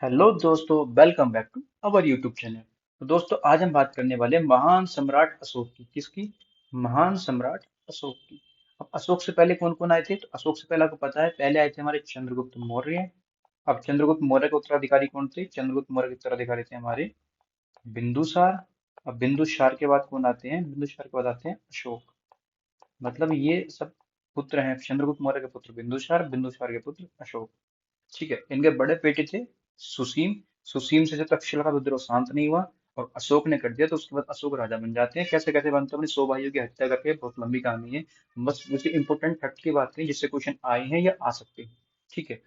Hello दोस्तों, welcome back to our YouTube channel. तो दोस्तों, आज हम बात करने वाले हैं महान सम्राट अशोक की। किसकी? महान सम्राट अशोक की। अब अशोक से पहले कौन कौन आए थे? तो अशोक से पहले आपको पता है, पहले आए थे हमारे चंद्रगुप्त मौर्य। अब चंद्रगुप्त मौर्य के उत्तराधिकारी कौन थे? चंद्रगुप्त मौर्य के उत्तराधिकारी थे हमारे बिंदुसार। अब बिंदुसार के बाद कौन आते हैं? बिंदुसार के बाद आते हैं अशोक। मतलब ये सब पुत्र हैं, चंद्रगुप्त मौर्य के पुत्र बिंदुसार, बिंदुसार के पुत्र अशोक। ठीक है। इनके बड़े बेटे थे सुसीम। सुसीम से जब तक्षशिला का विद्रोह शांत नहीं हुआ और अशोक ने कर दिया, तो उसके बाद अशोक राजा बन जाते हैं। कैसे कैसे बनते हैं? अपने 100 भाइयों की हत्या करके। बहुत लंबी कहानी है। बस मुझे इंपोर्टेंट फैक्ट की बात करें जिससे क्वेश्चन आए हैं या आ सकते हैं। ठीक है।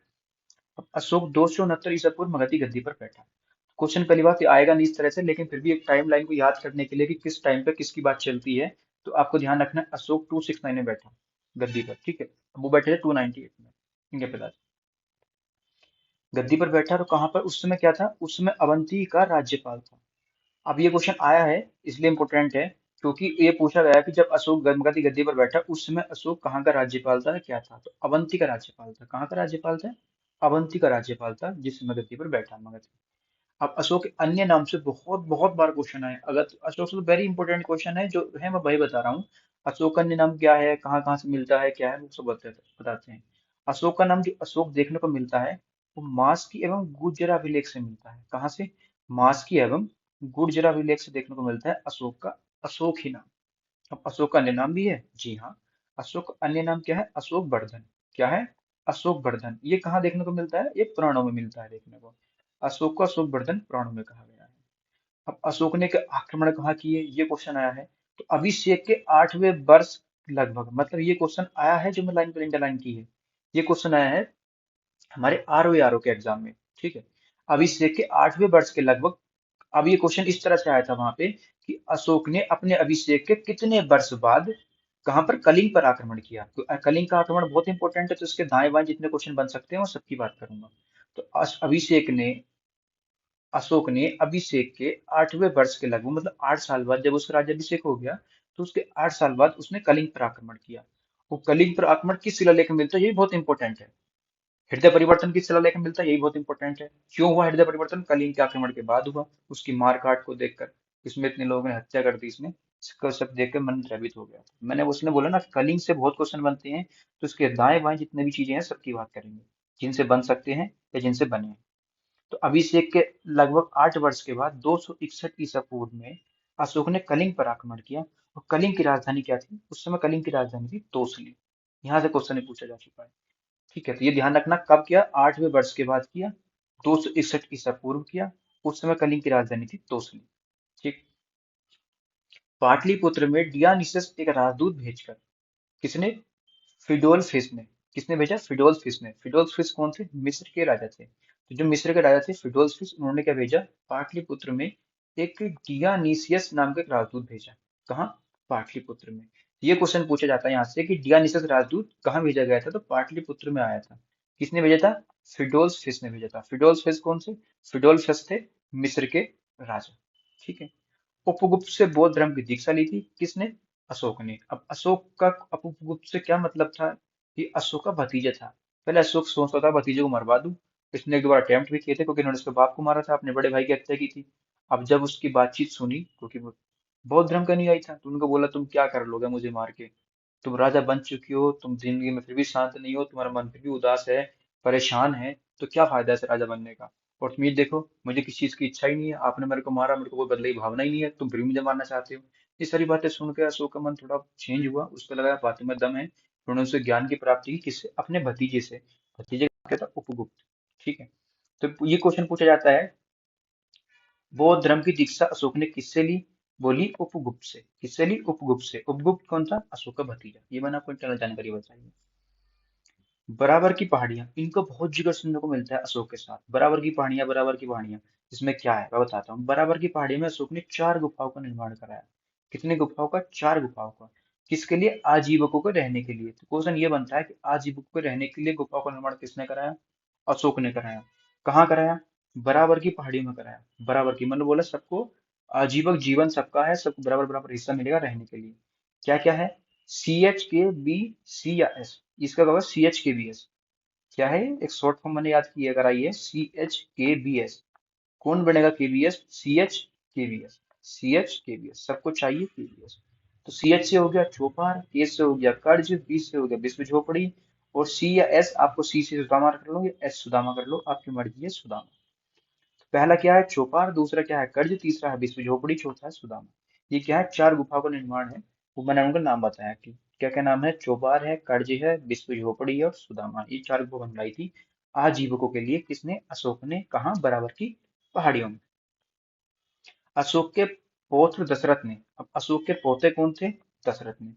अब अशोक 269 ईसा पूर्व मगधी गद्दी पर बैठा। क्वेश्चन पहली बात ये आएगा नहीं इस तरह से, लेकिन फिर भी एक टाइम लाइन को याद करने के लिए कि किस टाइम पे किसकी बात चलती है, तो आपको ध्यान रखना है अशोक 269 में बैठा गद्दी पर। ठीक है। अब वो बैठे थे 298 में, इनके पिताजी गद्दी पर बैठा। तो कहाँ पर उस समय क्या था? उस समय अवंती का राज्यपाल था। अब ये क्वेश्चन आया है, इसलिए इम्पोर्टेंट है, क्योंकि ये पूछा गया कि जब अशोक गदगदी गद्दी पर बैठा, उस समय अशोक कहाँ का राज्यपाल था, क्या था? तो अवंती का राज्यपाल था। कहाँ का राज्यपाल था? अवंती का राज्यपाल था, जिस समय गद्दी पर बैठा मगध। अब अशोक के अन्य नाम से बहुत बहुत बार क्वेश्चन आए। अगर अशोक से तो वेरी इंपॉर्टेंट क्वेश्चन है, जो है मैं वही बता रहा हूँ। अशोक का अन्य नाम क्या है, कहाँ कहाँ से मिलता है, क्या है, वो सब बताते हैं। अशोक का नाम जो अशोक देखने को मिलता है, वो मास्की एवं गुर्जर अभिलेख से मिलता है। कहाँ से? मास्की एवं गुर्जर अभिलेख से देखने को मिलता है अशोक का अशोक ही नाम। अब अशोक का अन्य नाम भी है, जी हाँ। अशोक का अन्य नाम क्या है? अशोक वर्धन। क्या है? अशोक वर्धन। ये कहाँ देखने को मिलता है? ये पुराणों में मिलता है देखने को। अशोक को अशोक वर्धन पुराणों में कहा गया है। अब अशोक ने के आक्रमण कहाँ किए, ये क्वेश्चन आया है। तो अभिषेक के 8वें वर्ष लगभग, मतलब ये क्वेश्चन आया है जो मैं लाइन पर इंटरलाइन की है। ये क्वेश्चन आया है हमारे आरओ के एग्जाम में। ठीक है। अभिषेक के 8वें वर्ष के लगभग। अब ये क्वेश्चन इस तरह से आया था वहां पे कि अशोक ने अपने अभिषेक के कितने वर्ष बाद कहां पर कलिंग पर आक्रमण किया। तो कलिंग का आक्रमण बहुत इंपॉर्टेंट है, तो इसके दाएं बाएं जितने क्वेश्चन बन सकते हैं वो सबकी बात करूंगा। तो अशोक ने अभिषेक के 8वें वर्ष के लगभग, मतलब 8 साल बाद, जब उसका राज्याभिषेक हो गया, तो उसके 8 साल बाद उसने कलिंग पर आक्रमण किया। वो कलिंग पर आक्रमण किस शिलालेख में मिलता है, ये भी बहुत इंपॉर्टेंट है। हृदय परिवर्तन किस शिलालेख में मिलता है, यही बहुत इंपॉर्टेंट है। क्यों हुआ हृदय परिवर्तन? कलिंग के आक्रमण के बाद हुआ। उसकी मार काट को देखकर, इसमें इतने लोगों ने हत्या कर दी, इसमें इसका सब देखकर मन द्रवित हो गया था। मैंने उसने बोला ना, कलिंग से बहुत क्वेश्चन बनते हैं, तो इसके दाएं बाएं जितने भी चीजें हैं सबकी बात करेंगे, जिनसे बन सकते हैं या जिनसे बने हैं। तो अभिषेक के लगभग 8 वर्ष के बाद 261 ईसा पूर्व में अशोक ने कलिंग पर आक्रमण किया। और कलिंग की राजधानी क्या थी उस समय? कलिंग की राजधानी थी तोसली। यहाँ से क्वेश्चन पूछा जा चुका है। ठीक है। तो ये ध्यान रखना, कब किया? 8वें वर्ष के बाद किया, 261 ईसा पूर्व किया। उस समय कलिंग की राजधानी थी तोसली। ठीक। पाटलिपुत्र में डियानिसस एक राजदूत भेजकर, किसने? फिडोल्फिस ने। किसने भेजा? फिडोल्फिस ने। फिडोल्फिस कौन थे? मिस्र के राजा थे। तो जो मिस्र के राजा थे फिडोल्फिस, उन्होंने क्या भेजा? पाटलिपुत्र में एक डियानिसियस नाम का एक राजदूत भेजा। कहाँ? पाटलिपुत्र में। ये क्वेश्चन पूछा जाता है यहाँ से कि डियानिसियस राजदूत कहाँ भेजा गया था? तो पाटलिपुत्र में आया था। किसने भेजा था? फिडोल्फिस ने भेजा था। फिडोल्फिस कौन से? फिडोल्फिस थे मिस्र के राजा। ठीक है। उपगुप्त से बौद्ध धर्म की दीक्षा ली थी। किसने? अशोक ने। अब अशोक का उपगुप्त से क्या मतलब था? कि अशोक का भतीजा था। पहले अशोक सोचता था भतीजे को मरवा दूं। इसने एक दो बार अटेम्प्ट भी किए थे, क्योंकि इन्होंने उसके बाप को मारा था, अपने बड़े भाई की हत्या की थी। अब जब उसकी बातचीत सुनी, क्योंकि वो बौद्ध धर्म का अनुयायी था, तो उनको बोला तुम क्या कर लोगे मुझे मार के? तुम राजा बन चुकी हो, तुम जिंदगी में फिर भी शांत नहीं हो, तुम्हारा मन फिर भी उदास है, परेशान है, तो क्या फायदा है इस राजा बनने का? और तुम ये देखो, मुझे किसी चीज की इच्छा ही नहीं है, आपने मेरे को मारा, मेरे को कोई बदले की भावना ही नहीं है, तुम फिर भी मुझे मारना चाहते हो। ये सारी बातें सुनकर अशोक का मन थोड़ा चेंज हुआ, उसको लगा बातों में दम है। उन्होंने उसे ज्ञान की प्राप्ति की। किससे? अपने भतीजे से। भतीजे का क्या था? उपगुप्त। ठीक है। तो ये क्वेश्चन पूछा जाता है, बौद्ध धर्म की दीक्षा अशोक ने किससे ली? बोली उपगुप्त से। किससे ली? उपगुप्त से। उपगुप्त कौन था? अशोक का भतीजा। ये मैंने आपको इंटरनल जानकारी बताई है। बराबर की पहाड़ियां, इनको बहुत जिक्र सुनने को मिलता है अशोक के साथ। बराबर की पहाड़ियां, बराबर की पहाड़ियां। इसमें क्या है मैं बताता हूँ। बराबर की पहाड़ी में अशोक ने 4 गुफाओं का निर्माण कराया। कितने गुफाओं का? 4 गुफाओं का। किसके लिए? आजीविकों को रहने के लिए। तो क्वेश्चन ये बनता है कि आजीविकों को रहने के लिए गुफाओं का निर्माण किसने कराया? अशोक ने कराया। कहाँ कराया? बराबर की पहाड़ी में कराया। बराबर की मतलब बोला सबको आजीवक जीवन सबका है, सबको बराबर बराबर हिस्सा मिलेगा रहने के लिए। क्या क्या है? CHKBC या S, इसका होगा CHKBS। क्या है एक शॉर्ट फॉर्म मैंने याद किया अगर आई है CHKBS। कौन बनेगा KBS? CHKBS। CHKBS सबको चाहिए KBS। तो CH से हो गया चौपार, K से हो गया कर्ज, B से हो गया विश्व झोपड़ी, और C या S आपको C से सुदामा कर लो या S सुदामा कर लो, आपकी मर्जी है सुदामा। तो पहला क्या है चौपार, दूसरा क्या है कर्ज, तीसरा है विश्व झोपड़ी, चौथा है सुदामा। ये क्या है चार गुफाओं का निर्माण है, वो मैंने उनका नाम बताया कि क्या क्या नाम है, चौपार है, कर्ज है, विश्व झोपड़ी है और सुदामा। ये चार गुफा बनवाई थी आजीविकों के लिए, किसने? अशोक ने। कहाँ? बराबर की पहाड़ियों में। अशोक के पौत्र दशरथ ने, अब अशोक के पोते कौन थे? दशरथ ने।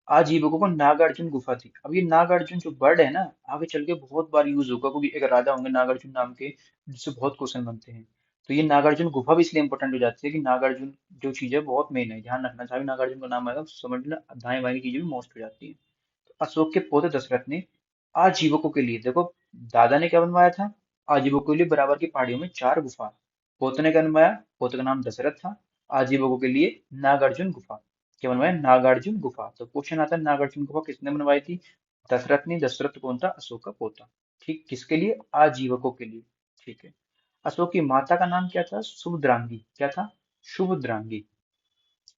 आजीविकों को नागार्जुन गुफा थी। अब ये नागार्जुन जो वर्ड है ना, आगे चल के बहुत बार यूज होगा, क्योंकि एक राजा होंगे नागार्जुन नाम के जिससे बहुत क्वेश्चन बनते हैं। तो ये नागार्जुन गुफा भी इसलिए इंपॉर्टेंट हो जाती है कि नागार्जुन जो चीज है बहुत मेन है, ध्यान रखना। जहाँ भी नागार्जुन का नाम आएगा तो समझ लेना दाएं बाएं की चीजें भी मोस्ट हो जाती है। तो अशोक के पोते दशरथ ने आजीविकों के लिए, देखो दादा ने क्या बनवाया था? आजीविकों के लिए बराबर की पहाड़ियों में चार गुफा। पोते ने क्या बनवाया? पोते का नाम दशरथ था। आजीविकों के लिए नागार्जुन गुफा। क्या बनवाया? नागार्जुन गुफा। तो क्वेश्चन आता है नागार्जुन गुफा किसने बनवाई थी? दशरथ ने। दशरथ कौन था? अशोक का पोता। ठीक, किसके लिए? आजीविकों के लिए। ठीक है। अशोक की माता का नाम क्या था? शुभद्रांगी। क्या था? शुभद्रांगी।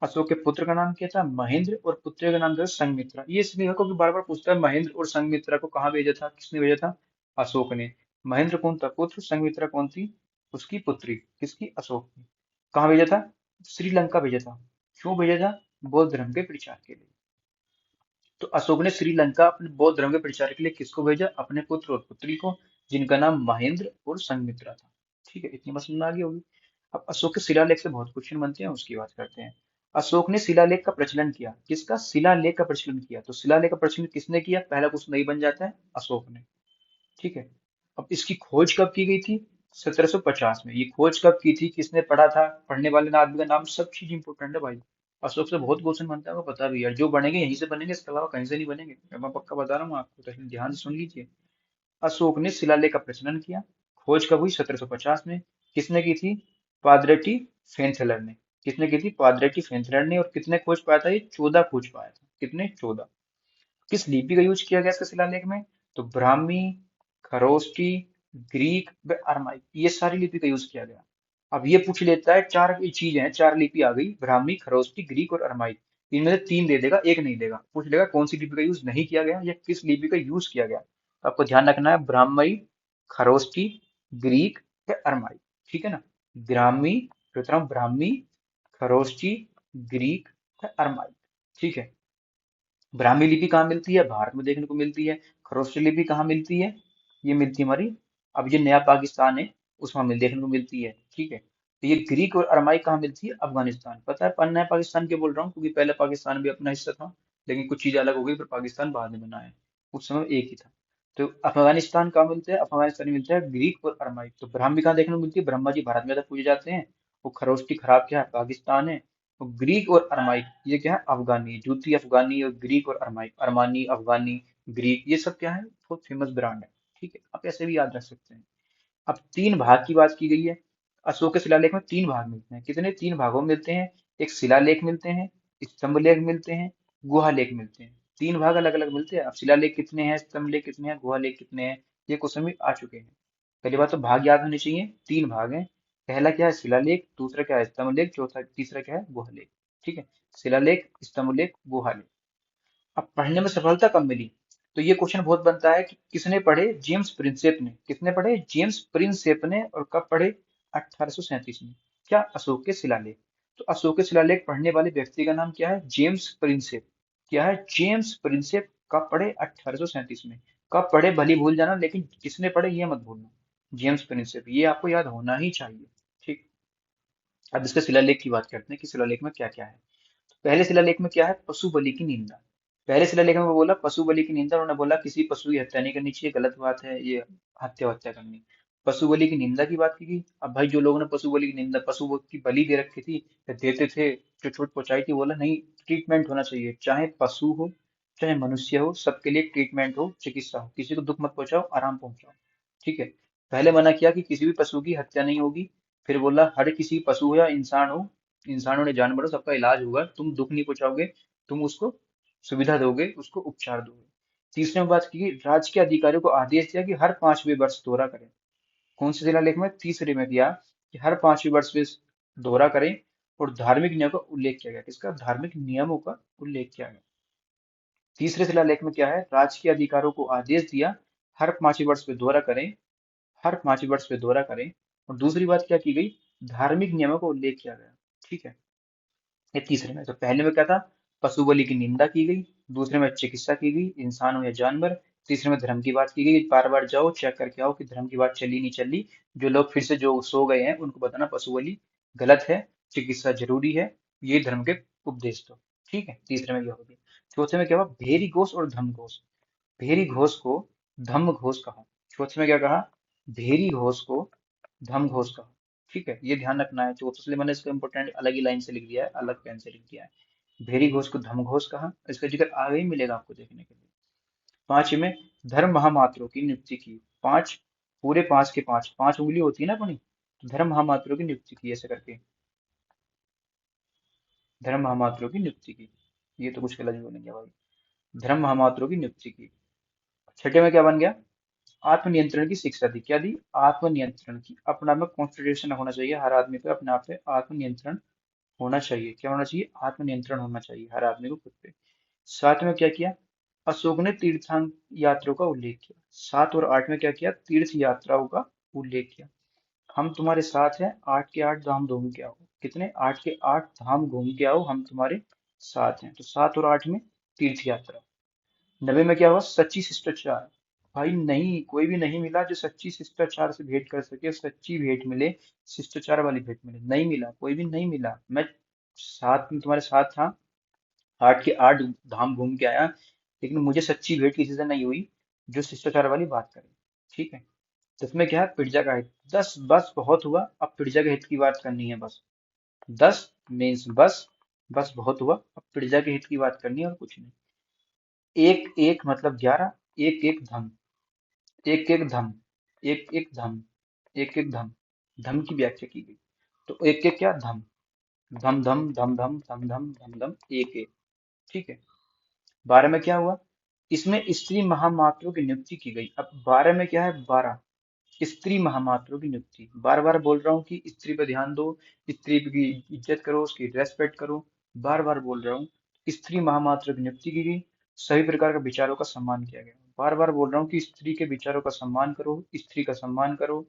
अशोक के पुत्र का नाम क्या था? महेंद्र। और पुत्र का नाम था संघमित्रा। ये इसलिए है क्योंकि बार बार पूछता है महेंद्र और संघमित्रा को कहाँ भेजा था, किसने भेजा था? अशोक ने। महेंद्र कौन था? पुत्र। संघमित्रा कौन थी? उसकी पुत्री। किसकी? अशोक की। कहाँ भेजा था? श्रीलंका भेजा था। क्यों भेजा था? बौद्ध धर्म के प्रचार के लिए। तो अशोक ने श्रीलंका अपने बौद्ध धर्म के प्रचार के लिए किसको भेजा? अपने पुत्र और पुत्री को, जिनका नाम महेंद्र और संघमित्रा था। ठीक है, इतनी बात समझ में आ गई होगी। अब अशोक के शिलालेख से बहुत क्वेश्चन बनते हैं, उसकी बात करते हैं। अशोक ने शिलालेख का प्रचलन किया। किसका? शिलालेख का प्रचलन किया। तो शिलालेख का प्रचलन किसने किया? पहला क्वेश्चन नहीं बन जाता है, अशोक ने। ठीक है। अब इसकी खोज कब की गई थी? 1750 में। ये खोज कब की थी? किसने पढ़ा था? पढ़ने वाले आदमी का नाम, सब चीज इंपोर्टेंट है भाई। अशोक से बहुत क्वेश्चन बनता है, वो पता भी है। जो बनेंगे यहीं से बनेंगे, इसके अलावा कहीं से नहीं बनेंगे, मैं पक्का बता रहा हूँ आपको, तो ध्यान से सुन लीजिए। अशोक ने शिलालेख का प्रचलन किया। खोज कब हुई? 1750 में। किसने की थी? पादरेटी फेंथलर ने। किसने की थी? पादरेटी फेंथलर ने। और कितने खोज पाया था? ये 14 खोज पाया था। कितने? 14। किस लिपि का यूज किया गया इसके शिलालेख में? तो ब्राह्मी, खरोष्टी, ग्रीक व अरमाइक, ये सारी लिपि का यूज किया गया। अब ये पूछ लेता है, चार चीजें हैं, चार लिपि आ गई, ब्राह्मी, खरोष्टी, ग्रीक और अरमाइक। इनमें से तीन दे देगा, एक नहीं देगा। पूछ लेगा कौन सी लिपि का यूज नहीं किया गया या किस लिपि का यूज किया गया। तो आपको ध्यान रखना है ब्राह्मी, खरोष्टी, ग्रीक या अरमाइक। ठीक है ना? ब्राह्मी, फिर ब्राह्मी, खरोष्टी, ग्रीक या अरमाइक। ठीक है। ब्राह्मी लिपि कहाँ मिलती है? भारत में देखने को मिलती है। खरोष्टी लिपि कहाँ मिलती है? ये मिलती है हमारी, अब ये नया पाकिस्तान है, उसमें मिल देखने को मिलती है। ठीक है। तो ये ग्रीक और अरमाइक कहाँ मिलती है? अफगानिस्तान। पता है पर नया पाकिस्तान क्यों बोल रहा हूँ? क्योंकि पहले पाकिस्तान भी अपना हिस्सा था, लेकिन कुछ चीजें अलग हो गई, फिर पाकिस्तान बाद में बना है। उस समय एक ही था। तो अफगानिस्तान कहाँ मिलता है? अफगानिस्तान में मिलता है ग्रीक और अरमाइक। तो ब्राह्मी कहाँ देखने को मिलती है? ब्रह्मा जी भारत में ज्यादा पूजे जाते हैं। वो खरोष्टी खराब क्या है? पाकिस्तान है। तो ग्रीक और अरमाइक ये क्या है? अफगानी, जूती अफगानी, और ग्रीक और अरमाइक, अरमानी, अफगानी, ग्रीक, ये सब क्या है? बहुत फेमस ब्रांड है। ठीक है, आप ऐसे भी याद रख सकते हैं। अब तीन भाग की बात की गई है। अशोक के शिलालेख में तीन भाग मिलते हैं। कितने? तीन भागों में मिलते हैं। एक शिलालेख मिलते हैं, स्तंभ लेख मिलते हैं, गुहा लेख मिलते हैं। तीन भाग अलग अलग मिलते हैं। अब शिलालेख कितने हैं, स्तंभ लेख कितने हैं, गुहा लेख कितने हैं, ये क्वेश्चन भी आ चुके हैं। पहली बात तो भाग याद होने चाहिए। तीन भाग हैं। पहला क्या है? शिलालेख। दूसरा क्या है? स्तंभ लेख। चौथा तीसरा क्या है? गुहा लेख। ठीक है। शिलालेख, स्तंभ लेख, गुहा लेख। अब पढ़ने में सफलता कब मिली? तो ये क्वेश्चन बहुत बनता है कि किसने पढ़े? जेम्स प्रिंसेप ने। किसने पढ़े? जेम्स प्रिंसेप ने। और कब पढ़े? 1837 में। क्या? अशोक के शिलालेख। तो अशोक के शिलालेख पढ़ने वाले व्यक्ति का नाम क्या है? James Prinsep. क्या है? James Prinsep. कब पढ़े? 1837 में। कब पढ़े भली भूल जाना, लेकिन किसने पढ़े ये मत भूलना। जेम्स प्रिंसेप, ये आपको याद होना ही चाहिए। ठीक। अब इसके शिलालेख की बात करते हैं कि शिलालेख में क्या क्या है। पहले शिलालेख में क्या है? पशु बलि की निंदा। पहले शिलालेख में वो बोला पशु बलि की निंदा। उन्होंने बोला किसी पशु की हत्या नहीं करनी चाहिए, गलत बात है ये, हत्या करनी। पशु बलि की निंदा की बात की गई। अब भाई जो लोगों ने पशु बलि की निंदा, की बलि दे रखी थी या देते थे, जो चोट पहुंचाई थी, बोला नहीं, ट्रीटमेंट होना चाहिए, चाहे पशु हो चाहे मनुष्य हो, सबके लिए ट्रीटमेंट हो, चिकित्सा हो, किसी को दुख मत पहुंचाओ, आराम पहुंचाओ। ठीक है। पहले मना किया कि किसी भी पशु की हत्या नहीं होगी। फिर बोला हर किसी पशु हो या इंसान हो, इंसानों ने जानवर हो, सबका इलाज होगा, तुम दुख नहीं पहुंचाओगे, तुम उसको सुविधा दोगे, उसको उपचार दोगे। तीसरे में बात की गई राज्य के अधिकारियों को आदेश दिया कि हर 5वें वर्ष दौरा करें। कौन से शिलालेख में? तीसरे में दिया कि हर 5वें वर्ष में दौरा करें। और धार्मिक नियमों का उल्लेख किया गया। किसका? धार्मिक नियमों का उल्लेख किया गया। तीसरे शिलालेख में क्या है? राज्य के अधिकारियों को आदेश दिया हर 5वें वर्ष में दौरा करें, हर 5वें वर्ष में दौरा करें। और दूसरी बात क्या की गई? धार्मिक नियमों का उल्लेख किया गया। ठीक है, ये तीसरे में। तो पहले में क्या था? पशु बलि की निंदा की गई। दूसरे में चिकित्सा की गई, इंसान हो या जानवर। तीसरे में धर्म की बात की गई, बार बार जाओ चेक करके आओ कि धर्म की बात चली नहीं चली। जो लोग फिर से जो सो गए हैं उनको बताना पशु बलि गलत है, चिकित्सा जरूरी है, ये धर्म के उपदेश। तो ठीक है, तीसरे में यह हो गया। चौथे में क्या हुआ? भेरी घोष और धम्म घोष। भेरी घोष को धम्म घोष कहा। चौथे में क्या कहा? भेरी घोष को धम्म घोष कहा। ठीक है, ये ध्यान रखना है। चौथे, इसलिए मैंने इसको इंपोर्टेंट अलग ही लाइन से लिख दिया है, अलग पेन से लिख दिया है। भेरी घोष को धम्म घोष कहा। इसका जिक्र आगे ही मिलेगा आपको देखने के लिए। पांचवें में धर्म महामात्रों की नियुक्ति की। पांच, पूरे पांच के पांच, पांच उंगली होती है ना अपनी, तो धर्म महामात्रों की नियुक्ति की ऐसे करके, धर्म महामात्रों की नियुक्ति की। ये तो कुछ गलत बोलेंगे भाई। धर्म महामात्रों की नियुक्ति की। छठे में क्या बन गया? आत्मनियंत्रण की शिक्षा दी। क्या दी? आत्मनियंत्रण की। अपने आप में कॉन्स्टिट्यूशन होना चाहिए हर आदमी पे, अपने आप पे आत्मनियंत्रण होना चाहिए। क्या होना चाहिए? आत्मनियंत्रण होना चाहिए हर आदमी को खुद पे। साथ में क्या किया? अशोक ने तीर्थांक यात्राओं का उल्लेख किया। 7 और 8 में क्या किया? तीर्थ यात्राओं का उल्लेख किया। हम तुम्हारे साथ हैं, 8 के 8 धाम घूम के आओ। कितने? 8 के 8 धाम घूम के आओ, हम तुम्हारे साथ हैं। तो 7 और 8 में तीर्थ यात्रा। 90 में क्या हुआ? सच्ची शिष्टाचार। भाई नहीं, कोई भी नहीं मिला जो सच्ची शिष्टाचार से भेंट कर सके, सच्ची भेंट मिले, शिष्टाचार वाली भेंट मिले, नहीं मिला, कोई भी नहीं मिला। मैं साथ में तुम्हारे साथ था, 8 के 8 धाम घूम के आया, लेकिन मुझे सच्ची भेंट किसी से नहीं हुई जो शिष्टाचार वाली बात करे। ठीक है, तो इसमें क्या है? पिज्जा का हित। 10 बस बहुत हुआ, अब पिज्जा के हित की बात करनी है बस। 10 मीन्स बस, बस बहुत हुआ, अब पिज्जा के हित की बात करनी है और कुछ नहीं। एक एक मतलब 11, एक एक धम, एक एक धम, एक एक धम, एक एक धम, धम की व्याख्या की गई। तो एक एक क्या? धम, धम धम धम धम धम धम धम धम, एक एक। ठीक है, 12 में क्या हुआ? इसमें स्त्री महामात्रों की नियुक्ति की गई। अब 12 में क्या है? 12 स्त्री महामात्रों की नियुक्ति। बार बार बोल रहा हूँ कि स्त्री पर ध्यान दो, स्त्री की इज्जत करो, उसकी रेस्पेक्ट करो। बार बार बोल रहा हूँ, स्त्री महामात्रों की नियुक्ति की गई। सभी प्रकार के विचारों का सम्मान किया गया। बार बार बोल रहा हूँ कि स्त्री के विचारों का सम्मान करो, स्त्री का सम्मान करो,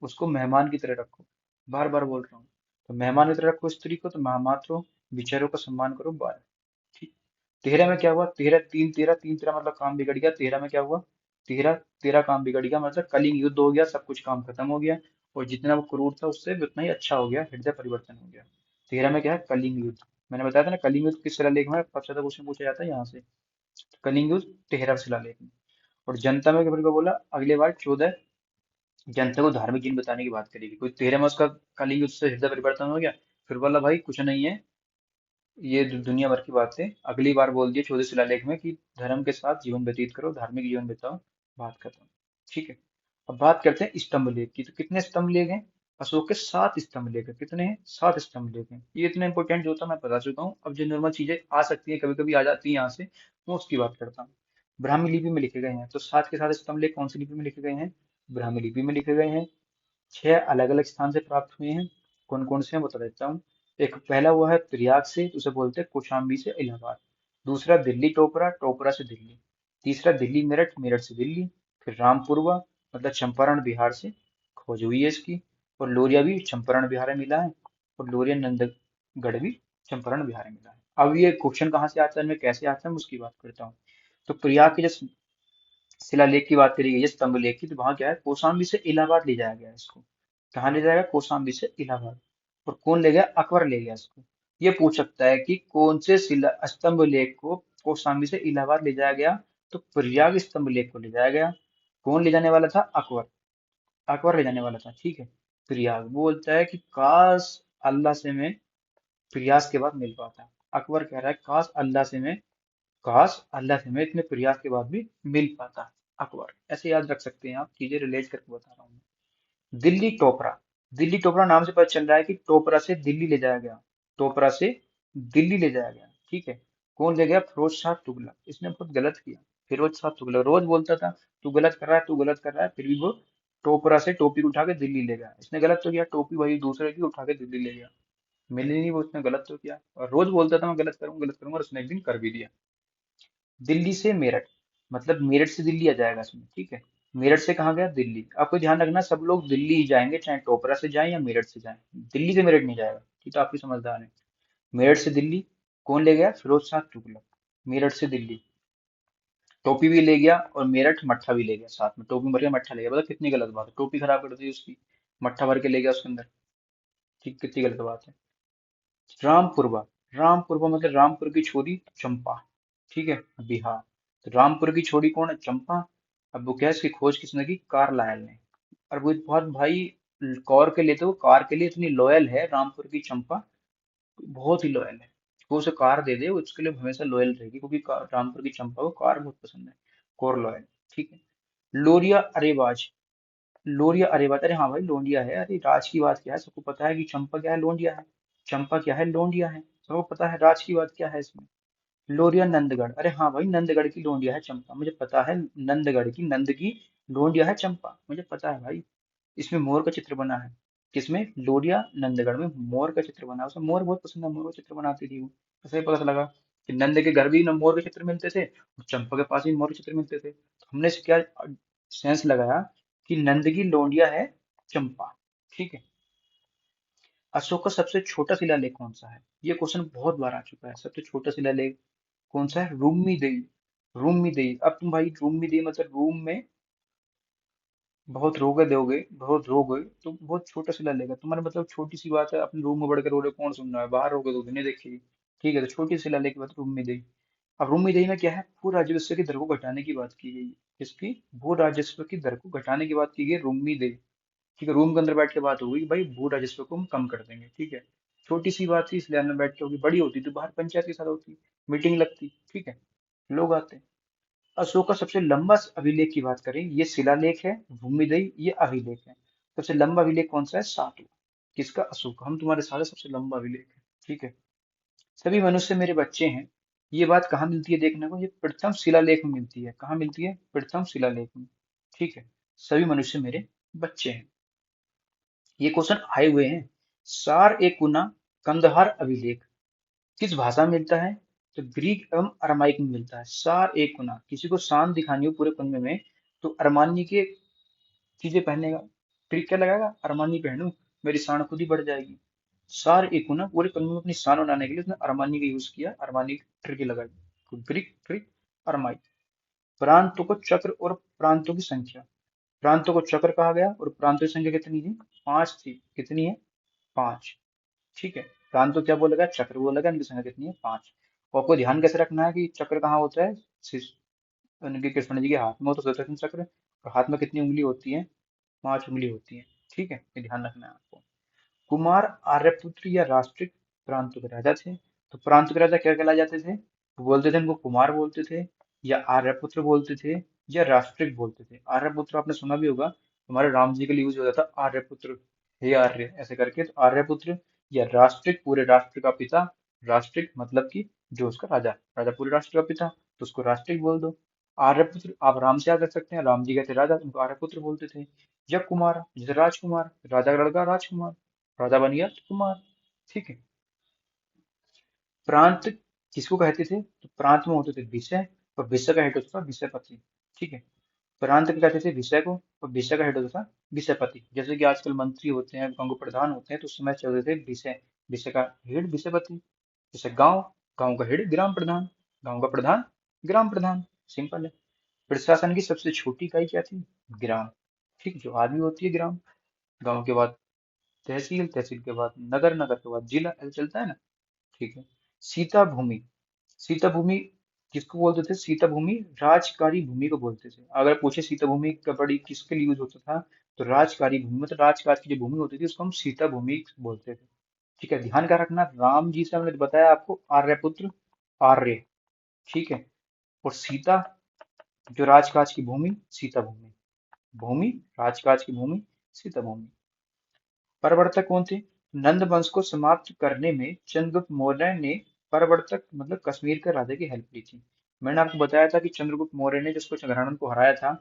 उसको मेहमान की तरह रखो। बार बार बोल रहा हूँ, तो मेहमान की तरह रखो स्त्री को, तो महामात्रों विचारों का सम्मान करो। 12। ठीक। 13 में क्या हुआ? 13 3 13, 3 13 मतलब काम बिगड़ गया। 13 में क्या हुआ? 13 13 काम बिगड़ गया मतलब कलिंग युद्ध हो गया, सब कुछ काम खत्म हो गया। और जितना वो क्रूर था उससे भी उतना ही अच्छा हो गया, हृदय परिवर्तन हो गया। 13 में क्या है? कलिंग युद्ध। मैंने बताया था ना, कलिंग युद्ध किस शिलालेख में सबसे ज्यादा क्वेश्चन पूछा जाता है यहाँ से। कलिंग युद्ध 13 शिलालेख में। और जनता में क्या बोला? अगले बार 14 जनता को धार्मिक जीवन बताने की बात करेगी। कोई 13 में उसका कलिंग युद्ध से हृदय परिवर्तन हो गया, फिर बोला भाई कुछ नहीं है, ये दुनिया भर की बातें अगली बार बोल दिए 14 शिलालेख में कि धर्म के साथ जीवन व्यतीत करो, धार्मिक जीवन बिताओ। बात खत्म। ठीक है, अब बात करते हैं स्तंभ लेख की। तो कितने स्तंभ लेख हैं? अशोक के 7 स्तंभ लेख हैं। कितने हैं? 7 स्तंभ लेख हैं। ये इतना इंपॉर्टेंट जो था मैं बता चुका हूँ। अब जो नॉर्मल चीजें आ सकती हैं, कभी कभी आ जाती हैं यहाँ से, मैं उसकी बात करता हूँ। ब्राह्मी लिपि में लिखे गए हैं। तो 7 के 7 स्तंभ लेख कौन सी लिपि में लिखे गए हैं? ब्राह्मी लिपि में लिखे गए हैं। 6 अलग अलग स्थान से प्राप्त हुए हैं। कौन कौन से हैं बता देता हूँ। एक पहला हुआ है प्रयाग से, उसे बोलते हैं कौशाम्बी से इलाहाबाद। दूसरा दिल्ली टोपरा, टोपरा से दिल्ली। तीसरा दिल्ली मेरठ, मेरठ से दिल्ली। फिर रामपुरवा मतलब चंपारण बिहार से खोज हुई है इसकी। और लोरिया भी चंपारण बिहार में मिला है। और लोरिया नंदगढ़ भी चंपारण बिहार में मिला है। अब ये क्वेश्चन कहाँ से आता है, मैं कैसे आता है, मैं उसकी बात करता हूँ। तो प्रयाग के जो शिलालेख की बात करी गई है, स्तंभ लेख की, तो वहां क्या है? कौशाम्बी से इलाहाबाद ले जाया गया है इसको। कहाँ ले जाएगा? कौशाम्बी से इलाहाबाद। और कौन ले गया? अकबर ले गया इसको। ये पूछ सकता है कि कौन से शिला स्तंभ लेख को कौशाम्बी से इलाहाबाद ले जाया गया? तो प्रयाग स्तंभ लेख को ले जाया गया। कौन ले जाने वाला था? अकबर। अकबर ले जाने वाला था। ठीक है, प्रयाग बोलता है कि काश अल्लाह से मैं प्रयास के बाद मिल पाता। अकबर कह रहा है काश अल्लाह से मैं इतने प्रयास के बाद भी मिल पाता। अकबर। ऐसे याद रख सकते हैं आप, चीजें रिलेट करके बता रहा हूँ मैं। दिल्ली टोपरा। दिल्ली टोपरा नाम से पता चल रहा है कि टोपरा से दिल्ली ले जाया गया। टोपरा से दिल्ली ले जाया गया। ठीक है, कौन ले गया? फिरोज शाह तुगलक। इसने बहुत गलत किया। फिरोज शाह तुगलक रोज बोलता था तू गलत कर रहा है, तू गलत कर रहा है, फिर भी वो टोपरा से टोपी उठा के दिल्ली ले गया। इसने गलत तो किया, टोपी वही दूसरे की उठा के दिल्ली ले गया, मिली नहीं वो, उसने गलत तो किया और रोज बोलता था मैं गलत करूंगा, और उसने एक दिन कर भी दिया। दिल्ली से मेरठ, मतलब मेरठ से दिल्ली आ जाएगा इसमें, ठीक है। मेरठ से कहाँ गया, दिल्ली। आपको ध्यान रखना सब लोग दिल्ली ही जाएंगे, चाहे टोपरा से जाएं या मेरठ से जाएं, दिल्ली से मेरठ नहीं जाएगा, ठीक है, आपकी समझदार है। मेरठ से दिल्ली कौन ले गया, फिरोज शाह तुगलक। मेरठ से दिल्ली टोपी भी ले गया और मेरठ मट्ठा भी ले गया साथ में, टोपी भर के मट्ठा ले गया, बताओ कितनी गलत बात है, टोपी खराब कर दी उसकी, मट्ठा भर के ले गया उसके अंदर, ठीक, कितनी गलत बात है। रामपुरवा, रामपुरवा मतलब रामपुर की छोरी चंपा, ठीक है, बिहार। तो रामपुर की छोरी कौन है, चंपा। अब वो क्या है, इसकी खोज किसने की, कार्लायल ने। और वो बहुत भाई, कौर के लिए, तो वो कार के लिए इतनी लॉयल है रामपुर की चंपा, बहुत ही लॉयल है। वो उसे कार दे दे, वो उसके लिए हमेशा लॉयल रहेगी, क्योंकि रामपुर की चंपा को कार बहुत पसंद है, कोर लॉयल, ठीक है। लोरिया अरेवाज, लोरिया अरेवाज, अरे हाँ भाई लोंडिया है, अरे राज की बात क्या है, सबको पता है कि चंपा क्या है, लोंडिया है। चंपा क्या है, लोंडिया है, सबको पता है, राज की बात क्या है इसमें। लोरिया नंदगढ़, अरे हाँ भाई नंदगढ़ की लोंडिया है चंपा, मुझे पता है, नंदगढ़ की, नंद की लोंडिया है चंपा, मुझे पता है भाई। इसमें मोर का चित्र बना है, किसमें, लोरिया नंदगढ़ में मोर का चित्र बना है, उसे मोर बहुत पसंद है, मोर का चित्र बनाती थी वो। ऐसे ही पता लगा कि नंद के घर भी न मोर के चित्र मिलते थे और चंपा के पास भी मोर के चित्र मिलते थे, तो हमने इसे क्या सेंस लगाया कि नंद की लोंडिया है चंपा, ठीक है। अशोक का सबसे छोटा शिलालेख कौन सा है, ये क्वेश्चन बहुत बार आ चुका है, सबसे छोटा शिलालेख कौन सा है, रूमी देई, रूमी देई। अब तुम भाई रूमी देई मतलब रूम में बहुत रोगे दोगे, बहुत रोगे तो बहुत छोटा सिला लेगा तुम्हारा, मतलब छोटी सी बात है, अपने रूम में बढ़कर रो रहे कौन सुन रहा है, बाहर रोगे तो नहीं देखेगी, ठीक है, तो छोटी सिला लेके बात रूम में दे। अब रूम में दही में क्या है, भू राजस्व की दर को घटाने की बात की गई है, किसकी, भू राजस्व की दर को घटाने की बात की गई, रूम में दे, ठीक है, रूम के अंदर बैठ के बात होगी कि भाई भू राजस्व को हम कम कर देंगे, ठीक है। छोटी सी बात थी इसलिए अंदर बैठ के होगी, बड़ी होती तो बाहर पंचायत के साथ होती, मीटिंग लगती, ठीक है, लोग आते। अशोक का सबसे लंबा अभिलेख की बात करें, ये शिलालेख है, भूमिदय ये अभिलेख है। सबसे लंबा अभिलेख कौन सा है, सातवां, किसका, अशोक का। हम तुम्हारे सारे सबसे लंबा अभिलेख है, ठीक है। सभी मनुष्य मेरे बच्चे हैं, ये बात कहाँ मिलती है देखने को, ये प्रथम शिलालेख में मिलती है, कहाँ मिलती है, प्रथम शिलालेख में, ठीक है। सभी मनुष्य मेरे बच्चे हैं, ये क्वेश्चन आए हुए हैं। सार ए कुना कंदहार अभिलेख किस भाषा में मिलता है, तो ग्रीक एवं अरामाइक में मिलता है। सार एक गुना, किसी को शान दिखानी हो पूरे पन्ने में तो अरमानी के चीजें पहनेगा, ट्रिक क्या लगाएगा, अरमानी पहनूं, मेरी शान खुद ही बढ़ जाएगी। सार एक गुना, पूरे पन्ने में अपनी शान बनाने के लिए उसने अरमानी का यूज किया, अरमानी की ट्रिक लगाई, तो ग्रीक ट्रिक, अरमाइक। प्रांतों को चक्र और प्रांतों की संख्या, प्रांतों को चक्र कहा गया और प्रांतों की संख्या कितनी थी, पांच थी, कितनी है, पांच, ठीक है। प्रांत तो क्या बोलेगा, चक्र बोलेगा, इनकी संख्या कितनी है, पांच। और आपको ध्यान कैसे रखना है कि चक्र कहाँ होता है, उनके कृष्ण जी के हाथ में हो तो सुदर्शन चक्र, और हाथ में कितनी उंगली होती है, पांच उंगली होती है, ठीक है, ये ध्यान रखना है आपको। कुमार आर्यपुत्र या राष्ट्रिक प्रांतों के राजा थे, तो प्रांत के राजा क्या कहलाए जाते थे, वो बोलते थे इनको कुमार बोलते थे, या आर्यपुत्र बोलते थे, या राष्ट्रिक बोलते थे। आर्यपुत्र आपने सुना भी होगा, हमारे राम जी के लिए यूज होता था आर्यपुत्र, हे आर्य, ऐसे करके, तो आर्यपुत्र या राष्ट्रिक, पूरे राष्ट्र का पिता, राष्ट्रिक मतलब कि जो उसका राजा, राजा पूरे राष्ट्र का पिता, तो उसको राष्ट्रिक बोल दो। आर्यपुत्र आप राम से याद रख सकते हैं, राम जी कहते राजा, उनको आर्यपुत्र बोलते थे। या कुमार जैसे राजकुमार, राजा का लड़का राजकुमार, राजा बन गया तो कुमार, ठीक है। प्रांत किसको कहते थे, तो प्रांत में होते थे विषय, और विषय का हेड होता था विषयपति, ठीक है। प्रांत के कहते थे विषय को, और विषय का हेड होता था विषयपति। जैसे कि आजकल मंत्री होते हैं, अंग प्रधान होते हैं, तो उस समय चलते थे विषय, विषय का हेड विषयपति। जैसे गांव, गांव का हेड ग्राम प्रधान, गांव का प्रधान ग्राम प्रधान, सिंपल है। प्रशासन की सबसे छोटी इकाई क्या थी, ग्राम, ठीक, जो आदमी होती है ग्राम। गांव के बाद तहसील, तहसील के बाद नगर, नगर के बाद जिला, ऐसे चलता है ना, ठीक है। सीता भूमि, सीता भूमि किसको बोलते थे, सीता भूमि राजकारी भूमि को बोलते थे। अगर पूछे सीता भूमि का बड़ी किसके लिए यूज होता था, तो राजकारी भूमि, मतलब राजकाज की जो भूमि होती थी उसको हम सीता भूमि बोलते थे, ठीक है। ध्यान का रखना, राम जी से हमने बताया आपको आर्यपुत्र, आर्य, ठीक है। और सीता जो राजकाज की भूमि, सीता भूमि, भूमि राजकाज की भूमि, सीता भूमि। प्रवर्तक कौन थे, नंद वंश को समाप्त करने में चंद्रगुप्त मौर्य ने प्रवर्तक मतलब कश्मीर के राजा की हेल्प ली थी। मैंने आपको बताया था कि चंद्रगुप्त मौर्य ने जिसको ग्रहण को हराया था,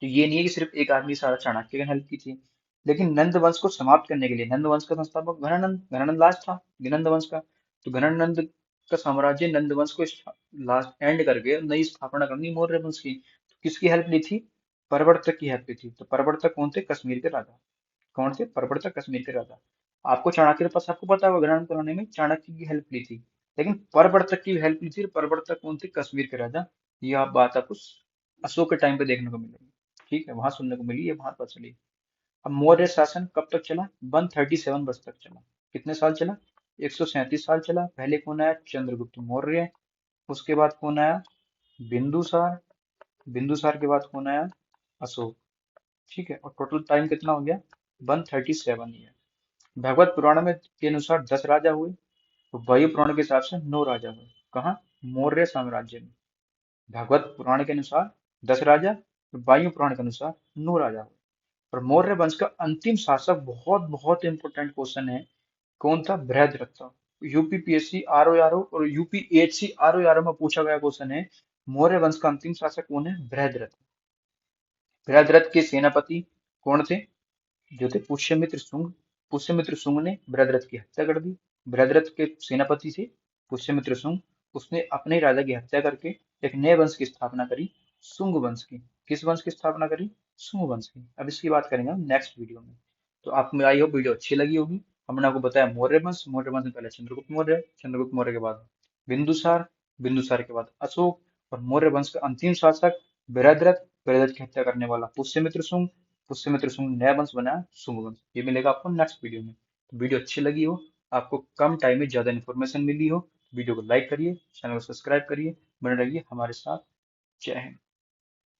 तो ये नहीं है कि सिर्फ एक आदमी सारा चाणक्य ने हेल्प की थी, लेकिन नंद वंश को समाप्त करने के लिए नंद वंश का संस्थापक घनानंद लास्ट था, नंद वंश का। तो घनानंद का साम्राज्य नंद वंश को लास्ट एंड करके नई स्थापना करनी मौर्य वंश की। तो किसकी हेल्प ली थी? परवर्तक की हेल्प ली थी। तो परवर्तक कौन थे? कश्मीर के राजा। कौन थे परवर्तक? कश्मीर के राजा। आपको चाणक्य के पास आपको पता होगा ग्रहण कराने में चाणक्य की हेल्प ली थी, लेकिन परवर्तक की हेल्प ली थी। परवर्तक कौन थे? कश्मीर के राजा। ये आप बात आपको अशोक के टाइम पे देखने को मिलेगी। ठीक है, वहां सुनने को मिली, ये वहां पता चली। अब मौर्य शासन कब तक चला? 137 वर्ष तक चला। कितने साल चला? 137 साल चला। पहले कौन आया? चंद्रगुप्त मौर्य। उसके बाद कौन आया? बिंदुसार। बिंदुसार के बाद कौन आया? अशोक। ठीक है, और टोटल टाइम कितना हो गया? 137 ईयर। भगवत पुराण में के अनुसार 10 राजा हुए, तो वायु पुराण के हिसाब से 9 राजा हुए। कहाँ? मौर्य साम्राज्य में। भागवत पुराण के अनुसार 10 राजा, और वायु पुराण के अनुसार 9 राजा हुए। और मौर्य वंश का अंतिम शासक, बहुत बहुत इंपॉर्टेंट क्वेश्चन है, कौन था? बृहद्रथ। यूपीपीएससी आरओआरओ और यूपीएचसी आरओआरओ में पूछा गया क्वेश्चन है, मौर्य वंश का अंतिम शासक कौन है? बृहद्रथ। बृहद्रथ के सेनापति कौन थे? जो थे पुष्यमित्र शुंग। पुष्यमित्र शुंग ने बृहद्रथ की हत्या कर दी। बृहद्रथ के सेनापति थे पुष्यमित्र शुंग। उसने अपने राजा की हत्या करके एक नए वंश की स्थापना करी, शुंग वंश की। किस वंश की स्थापना करी? शुंग वंश की। अब इसकी बात करेंगे हम नेक्स्ट वीडियो में। तो आप में आई होप वीडियो अच्छी लगी होगी। हमने आपको बताया मौर्य वंश। मौर्य वंश में पहले चंद्रगुप्त मौर्य, चंद्रगुप्त मौर्य के बाद बिंदुसार, बिंदुसार के बाद अशोक, और मौर्य वंश का अंतिम शासक बृहद्रथ। बृहद्रथ की हत्या करने वाला पुष्यमित्र शुंग। पुष्यमित्र शुंग ने नया वंश बनाया, शुंग वंश। ये मिलेगा आपको नेक्स्ट वीडियो में। तो वीडियो अच्छी लगी हो, आपको कम टाइम में ज्यादा इन्फॉर्मेशन मिली हो, वीडियो को लाइक करिए, चैनल को सब्सक्राइब करिए, बने रहिए हमारे साथ। जय हिंद।